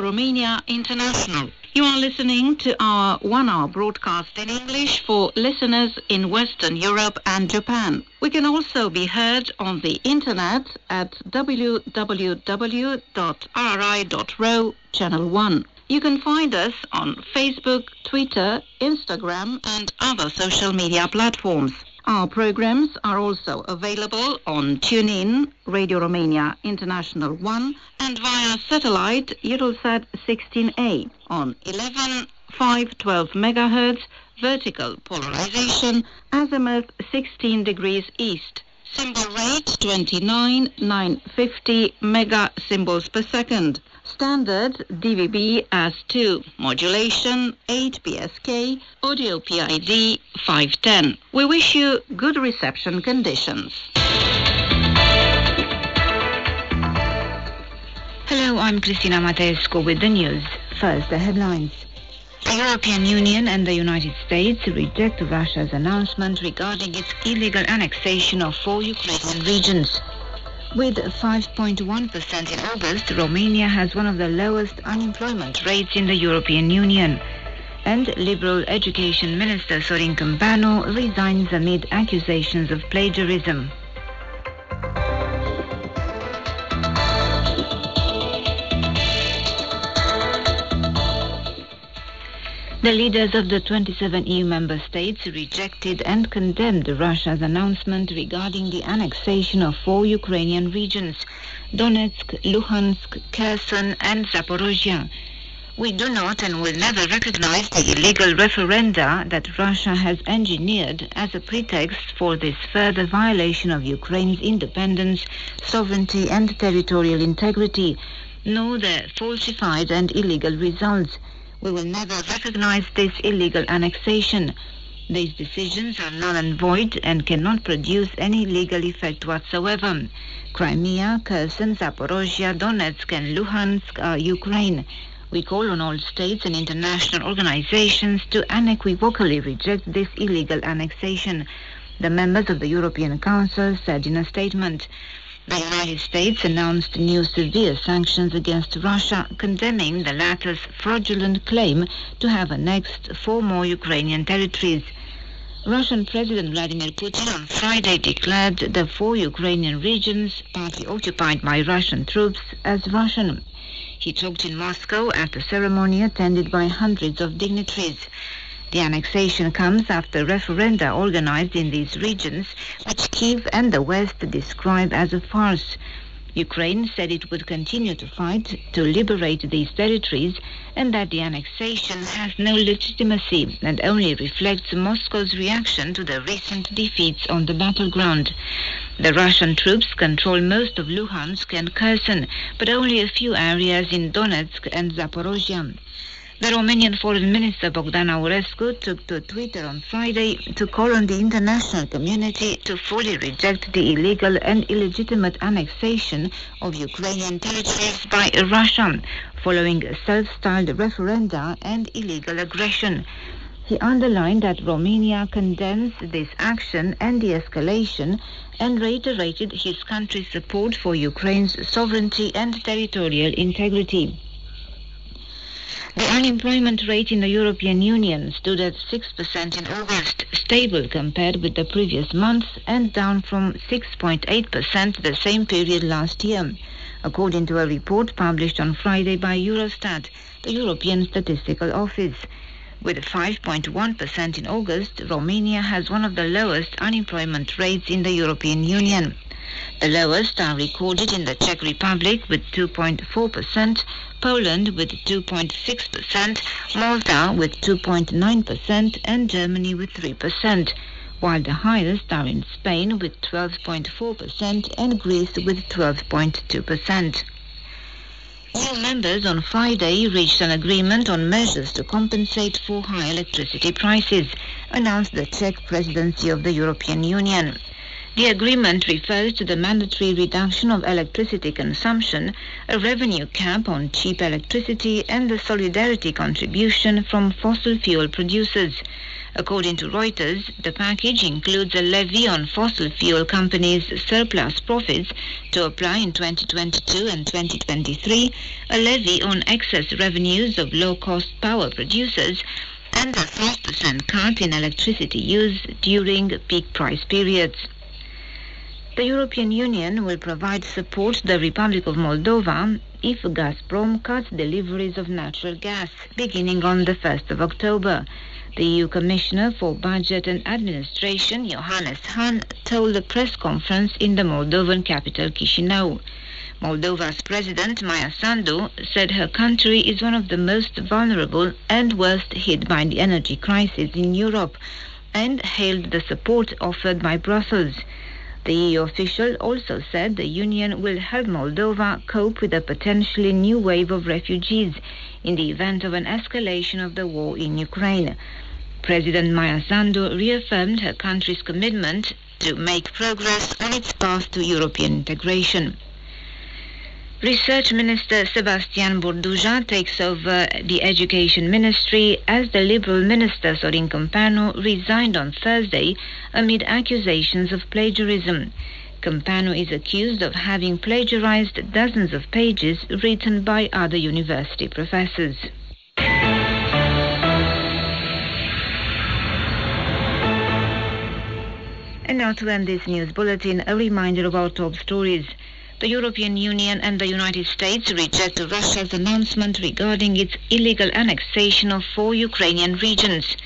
Romania International. You are listening to our one-hour broadcast in English for listeners in Western Europe and Japan. We can also be heard on the internet at www.rri.ro Channel 1. You can find us on Facebook, Twitter, Instagram and other social media platforms. Our programs are also available on TuneIn, Radio Romania International 1 and via satellite Eurosat 16A on 11,512 MHz, vertical polarization, azimuth 16 degrees east. Symbol rate 29,950 megasymbols per second. Standard DVB as 2, modulation 8 PSK, audio PID 510. We wish you good reception conditions. Hello, I'm Cristina Mateescu with the news. First, the headlines. The European Union and the United States reject Russia's announcement regarding its illegal annexation of 4 Ukrainian regions. With 5.1% in August, Romania has one of the lowest unemployment rates in the European Union. And Liberal Education Minister Sorin Câmpeanu resigns amid accusations of plagiarism. The leaders of the 27 EU member states rejected and condemned Russia's announcement regarding the annexation of 4 Ukrainian regions, Donetsk, Luhansk, Kherson and Zaporozhye. We do not and will never recognize the illegal referenda that Russia has engineered as a pretext for this further violation of Ukraine's independence, sovereignty and territorial integrity, nor the falsified and illegal results. We will never recognize this illegal annexation. These decisions are null and void and cannot produce any legal effect whatsoever. Crimea, Kherson, Zaporozhye, Donetsk and Luhansk are Ukraine. We call on all states and international organizations to unequivocally reject this illegal annexation, the members of the European Council said in a statement. The United States announced new severe sanctions against Russia, condemning the latter's fraudulent claim to have annexed 4 more Ukrainian territories. Russian President Vladimir Putin on Friday declared the 4 Ukrainian regions, partly occupied by Russian troops, as Russian. He talked in Moscow at a ceremony attended by hundreds of dignitaries. The annexation comes after referenda organized in these regions, which Kyiv and the West describe as a farce. Ukraine said it would continue to fight to liberate these territories and that the annexation has no legitimacy and only reflects Moscow's reaction to the recent defeats on the battleground. The Russian troops control most of Luhansk and Kherson, but only a few areas in Donetsk and Zaporozhye. The Romanian Foreign Minister Bogdan Aurescu took to Twitter on Friday to call on the international community to fully reject the illegal and illegitimate annexation of Ukrainian territories by Russia, following self-styled referenda and illegal aggression. He underlined that Romania condemns this action and the escalation and reiterated his country's support for Ukraine's sovereignty and territorial integrity. The unemployment rate in the European Union stood at 6% in August, stable compared with the previous month and down from 6.8% the same period last year, according to a report published on Friday by Eurostat, the European Statistical Office. With 5.1% in August, Romania has one of the lowest unemployment rates in the European Union. The lowest are recorded in the Czech Republic with 2.4%, Poland with 2.6%, Malta with 2.9% and Germany with 3%, while the highest are in Spain with 12.4% and Greece with 12.2%. All members on Friday reached an agreement on measures to compensate for high electricity prices, announced the Czech presidency of the European Union. The agreement refers to the mandatory reduction of electricity consumption, a revenue cap on cheap electricity, and the solidarity contribution from fossil fuel producers. According to Reuters, the package includes a levy on fossil fuel companies' surplus profits to apply in 2022 and 2023, a levy on excess revenues of low-cost power producers, and a 5% cut in electricity use during peak price periods. The European Union will provide support to the Republic of Moldova if Gazprom cuts deliveries of natural gas, beginning on the 1st of October. The EU Commissioner for Budget and Administration, Johannes Hahn, told a press conference in the Moldovan capital Chișinău. Moldova's President, Maia Sandu, said her country is one of the most vulnerable and worst hit by the energy crisis in Europe, and hailed the support offered by Brussels. The EU official also said the Union will help Moldova cope with a potentially new wave of refugees in the event of an escalation of the war in Ukraine. President Maia Sandu reaffirmed her country's commitment to make progress on its path to European integration. Research Minister Sebastian Burduja takes over the Education Ministry as the Liberal Minister Sorin Câmpeanu resigned on Thursday amid accusations of plagiarism. Câmpeanu is accused of having plagiarized dozens of pages written by other university professors. And now to end this news bulletin, a reminder of our top stories. The European Union and the United States reject Russia's announcement regarding its illegal annexation of 4 Ukrainian regions.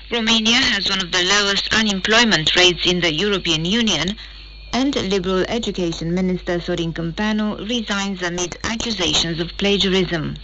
Romania has one of the lowest unemployment rates in the European Union, and Liberal Education Minister Sorin Câmpeanu resigns amid accusations of plagiarism.